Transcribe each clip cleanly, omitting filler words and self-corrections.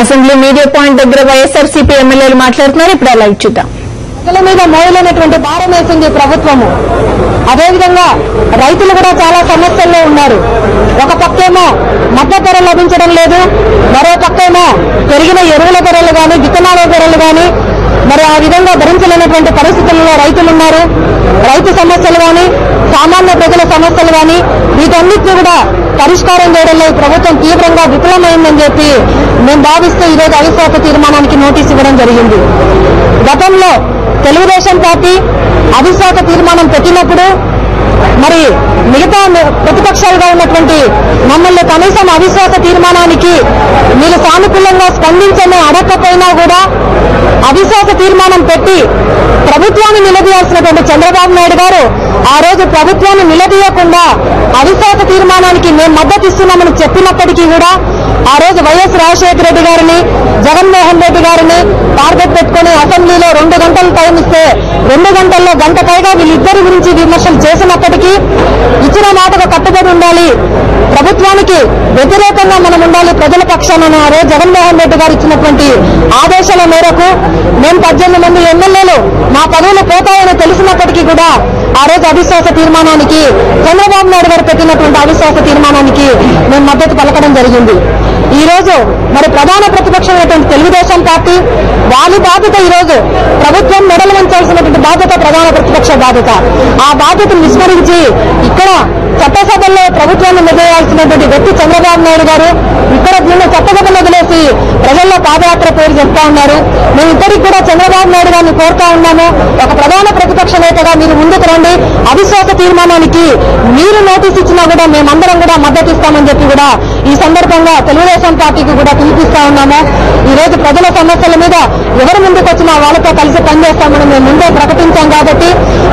Assembly media point దగ్గర వైఎస్ఆర్సీపీ ఎమ్మెల్యేలు మాట్లాడుతున్నారు. ఇప్పుడు అలా ఇచ్చుద్దాం. ప్రజల మీద మోయలేనటువంటి భారం వేసింది ప్రభుత్వము. అదేవిధంగా రైతులు కూడా చాలా సమస్యల్లో ఉన్నారు. ఒక పక్కేమో మద్దతు ధర లభించడం లేదు, మరో పక్కేమో పెరిగిన ఎరువుల ధరలు గాని విత్తనాల ధరలు గాని మరి ఆ విధంగా భరించలేనటువంటి పరిస్థితుల్లో రైతులున్నారు. రైతు సమస్యలు గాని సామాన్య ప్రజల సమస్యలు గాని వీటన్నిటిని కూడా పరిష్కారం చేయడంలో ఈ ప్రభుత్వం తీవ్రంగా విఫలమైందని చెప్పి మేము భావిస్తూ ఈరోజు అవిశ్వాస తీర్మానానికి నోటీసు ఇవ్వడం జరిగింది. గతంలో తెలుగుదేశం పార్టీ అవిశ్వాస తీర్మానం పెట్టినప్పుడు మరి మిగతా ప్రతిపక్షాలుగా ఉన్నటువంటి మమ్మల్ని కనీసం అవిశ్వాస తీర్మానానికి మీరు సానుకూలంగా స్పందించని అడగకపోయినా కూడా అవిశ్వాస తీర్మానం పెట్టి ప్రభుత్వాన్ని నిలదీయాల్సినటువంటి చంద్రబాబు నాయుడు గారు ఆ రోజు ప్రభుత్వాన్ని నిలదీయకుండా అవిశ్వాస తీర్మానానికి మేము మద్దతు ఇస్తున్నామని చెప్పినప్పటికీ కూడా ఆ రోజు వైఎస్ రాజశేఖర రెడ్డి గారిని జగన్మోహన్ రెడ్డి గారిని టార్గెట్ పెట్టుకుని అసెంబ్లీలో 2 గంటలు టైం ఇస్తే 2 గంటల్లో గంట పైగా వీళ్ళిద్దరి గురించి విమర్శలు చేసినప్పటికీ ఇచ్చిన మాటకు కట్టుబడి ఉండాలి, ప్రభుత్వానికి వ్యతిరేకంగా మనం ఉండాలి, ప్రజల పక్షాన ఆ రోజు జగన్మోహన్ రెడ్డి గారు ఇచ్చినటువంటి ఆదేశాల మేరకు మేము 18 మంది ఎమ్మెల్యేలు మా పదవులు పోతాయని తెలిసినప్పటికీ కూడా ఆ రోజు అవిశ్వాస తీర్మానానికి చంద్రబాబు నాయుడు గారు పెట్టినటువంటి అవిశ్వాస తీర్మానానికి మేము మద్దతు పలకడం జరిగింది. ఈ రోజు మరి ప్రధాన ప్రతిపక్షమైనటువంటి తెలుగుదేశం పార్టీ వారి బాధ్యత ఈ రోజు ప్రభుత్వం మెడలు వంచాల్సినటువంటి బాధ్యత ప్రధాన ప్రతిపక్ష బాధ్యత. ఆ బాధ్యతను విస్మరించి ఇక్కడ చట్టసభల్లో ప్రభుత్వాన్ని నిలదీయాల్సినటువంటి వ్యక్తి చంద్రబాబు నాయుడు గారు ఇక్కడ దీన్ని చట్టసభను వదిలేసి ప్రజల్లో పాదయాత్ర పేరు చెప్తా ఉన్నారు. మేము ఇద్దరికి కూడా చంద్రబాబు నాయుడు గారిని కోరుతా ఉన్నాము, ఒక ప్రధాన ప్రతిపక్ష నేతగా మీరు ముందుకు రండి, అవిశ్వాస తీర్మానానికి మీరు నోటీస్ ఇచ్చినా కూడా మేమందరం కూడా మద్దతు ఇస్తామని చెప్పి కూడా ఈ సందర్భంగా తెలుగుదేశం పార్టీకి కూడా పిలిపిస్తా ఉన్నాము. ఈ రోజు ప్రజల సమస్యల మీద ఎవరు ముందుకు వచ్చినా వాళ్ళతో కలిసి పనిచేస్తామని మేము ముందే ప్రకటించాం కాబట్టి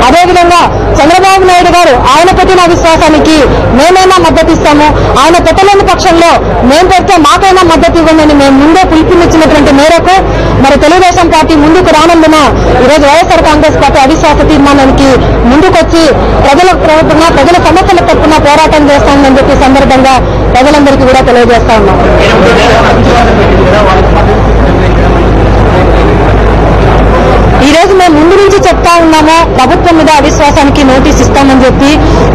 అదేవిధంగా చంద్రబాబు నాయుడు గారు ఆయన పెట్టిన అవిశ్వాసానికి మేమైనా మద్దతు ఇస్తాము, ఆయన పెట్టలేని పక్షంలో మేము పెడితే మాకైనా మద్దతు ఇవ్వండి మేము ముందే పిలుపునిచ్చినటువంటి మేరకు మరి తెలుగుదేశం పార్టీ ముందుకు రానందున ఈరోజు వైఎస్ఆర్ కాంగ్రెస్ పార్టీ అవిశ్వాస తీర్మానానికి ముందుకొచ్చి ప్రజల సమస్యల తరపున పోరాటం చేస్తామని చెప్పి సందర్భంగా ప్రజలందరికీ కూడా తెలియజేస్తా ఉన్నాం. ఈ రోజు మేము ముందు నుంచి చెప్తా ఉన్నాము, ప్రభుత్వం మీద అవిశ్వాసానికి నోటీస్ ఇస్తామని చెప్పి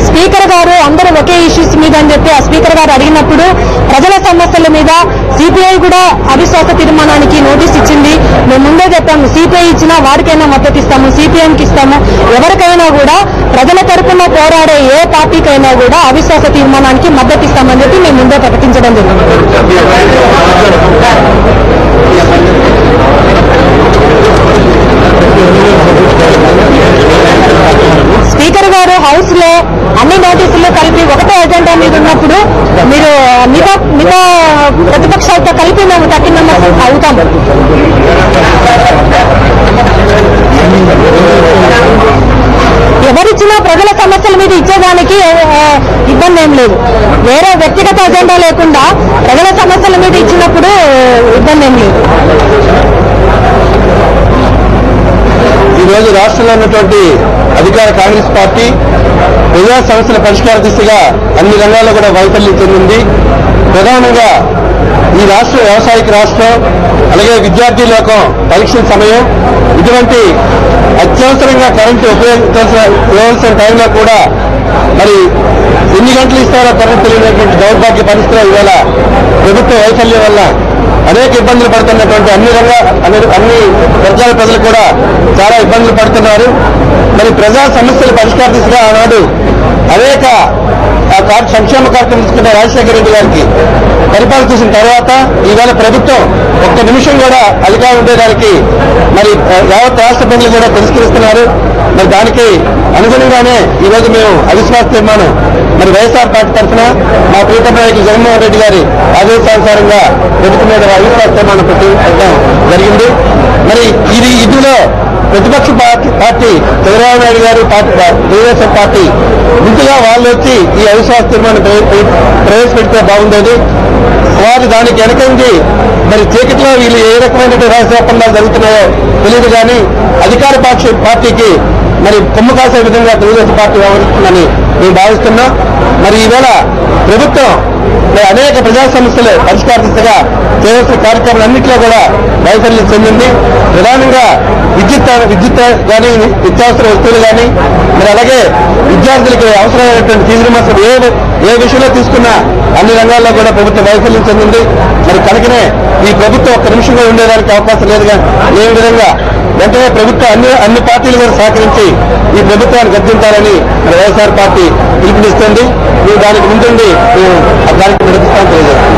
స్పీకర్ గారు అందరూ ఒకే ఇష్యూస్ మీద అని చెప్పి ఆ స్పీకర్ గారు అడిగినప్పుడు ప్రజల సమస్యల మీద సిపిఐ కూడా అవిశ్వాస తీర్మానానికి నోటీస్ ఇచ్చింది. మేము ముందే చెప్పాము, సిపిఐ ఇచ్చినా వారికైనా మద్దతు ఇస్తాము, సిపిఎంకి ఇస్తాము, ఎవరికైనా కూడా ప్రజల తరపున పోరాడే ఏ పార్టీకైనా కూడా అవిశ్వాస తీర్మానానికి మద్దతు ఇస్తామని చెప్పి మేము ముందే ప్రకటించడం జరిగింది. స్పీకర్ గారు హౌస్ లో అన్ని నోటీసులు కలిపి ఒకటే ఎజెండా మీద ఉన్నప్పుడు మీరు మిగతా ప్రతిపక్షాలతో కలిపి మేము 30 మెంబర్స్ అవుతాము. ఎవరిచ్చినా ప్రజల సమస్యల మీద ఇచ్చేదానికి ఇబ్బంది ఏం లేదు. వేరే వ్యక్తిగత ఎజెండా లేకుండా ప్రజల సమస్యల మీద ఇచ్చినప్పుడు ఇబ్బంది ఏం లేదు. ఈరోజు రాష్ట్రంలో ఉన్నటువంటి అధికార కాంగ్రెస్ పార్టీ ప్రజా సమస్యల పరిష్కార దిశగా అన్ని రంగాల్లో కూడా వైఫల్యం చెందింది. ప్రధానంగా ఈ రాష్ట్రం వ్యవసాయక రాష్ట్రం, అలాగే విద్యార్థి లోకం పరీక్షల సమయం, ఇటువంటి అత్యవసరంగా కరెంటు ఉపయోగించాల్సిన టైంలో కూడా మరి ఎన్ని గంటలు ఇస్తారో కరెంటు తెలియనటువంటి దౌర్భాగ్య పరిస్థితుల్లో ఇవాళ ప్రభుత్వ వైఫల్యం వల్ల అనేక ఇబ్బందులు పడుతున్నటువంటి అన్ని వర్గాల ప్రజలు కూడా చాలా ఇబ్బందులు పడుతున్నారు. మరి ప్రజా సమస్యల పరిష్కార దిశగా ఆనాడు అనేక సంక్షేమ కార్యక్రమం తీసుకున్న రాజశేఖర రెడ్డి గారికి పరిపాలన చేసిన తర్వాత ఈవేళ ప్రభుత్వం ఒక్క నిమిషం కూడా అధికారం ఉండేదానికి మరి యావత్ రాష్ట్ర ప్రజలు కూడా తిరస్కరిస్తున్నారు. మరి దానికి అనుగుణంగానే ఈరోజు మేము అవిశ్వాస తీర్మానం మరి వైఎస్ఆర్ పార్టీ తరఫున మా ప్రీతమ నాయకులు జగన్మోహన్ రెడ్డి గారి ఆదేశానుసారంగా ప్రభుత్వం మీద అవిశ్వాస తీర్మానం పెట్టడం జరిగింది. మరి ఇందులో ప్రతిపక్ష పార్టీ చంద్రబాబు నాయుడు గారు తెలుగుదేశం పార్టీ ముందుగా వాళ్ళు వచ్చి ఈ అవిశ్వాస తీర్మానం ప్రవేశపెడితే బాగుండేది. వారు దానికి వెనకండి మరి చీకట్లో వీళ్ళు ఏ రకమైనటువంటి రహస్య ఒప్పందాలు జరుగుతున్నాయో తెలియదు కానీ అధికార పార్టీకి మరి కొమ్ము కాసే విధంగా తెలుగుదేశం పార్టీ వ్యవహరిస్తుందని మేము భావిస్తున్నాం. మరి ఈవేళ ప్రభుత్వం అనేక ప్రజా సమస్యలు పరిష్కార దిశగా చేయవలసిన కార్యక్రమాలన్నింటిలో కూడా వైఫల్యం చెందింది. ప్రధానంగా విద్యుత్ కానీ నిత్యావసర వస్తువులు కానీ మరి అలాగే విద్యార్థులకి అవసరమైనటువంటి ఫీజు రిమర్సల్ ఏ విషయంలో తీసుకున్నా అన్ని రంగాల్లో కూడా ప్రభుత్వం వైఫల్యం చెందింది. మరి కనుకనే ఈ ప్రభుత్వం ఒక్క నిమిషంగా ఉండేదానికి అవకాశం లేదుగా ఏ విధంగా వెంటనే ప్రభుత్వం అన్ని పార్టీలు కూడా సహకరించి ఈ ప్రభుత్వాన్ని గద్దించాలని వైఎస్ఆర్ పార్టీ పిలుపునిస్తుంది. మేము దానికి ముందుండి ఆ కార్యక్రమం నడిపిస్తామని తెలియజేస్తాం.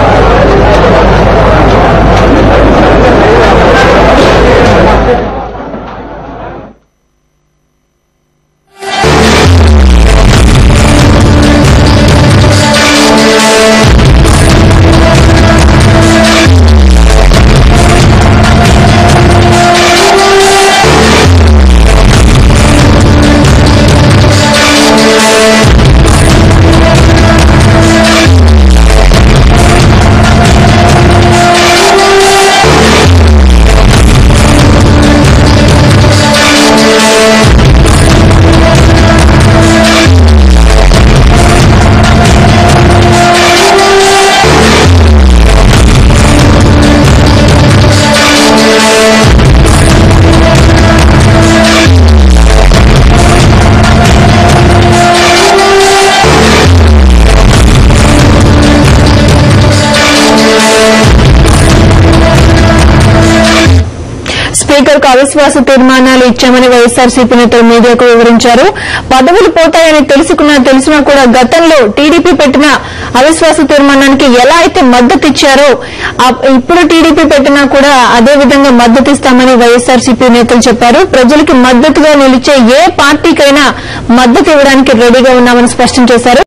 స్పీకర్కు అవిశ్వాస తీర్మానాలు ఇచ్చామని వైఎస్ఆర్సీపీ నేతలు మీడియాకు వివరించారు. పదవులు పోతాయని తెలిసినా కూడా గతంలో టీడీపీ పెట్టిన అవిశ్వాస తీర్మానానికి ఎలా అయితే మద్దతు ఇచ్చారో ఇప్పుడు టీడీపీ పెట్టినా కూడా అదే విధంగా మద్దతు ఇస్తామని వైఎస్ఆర్సీపీ నేతలు చెప్పారు. ప్రజలకు మద్దతుగా నిలిచే ఏ పార్టీకైనా మద్దతు ఇవ్వడానికి రెడీగా ఉన్నామని స్పష్టం చేశారు.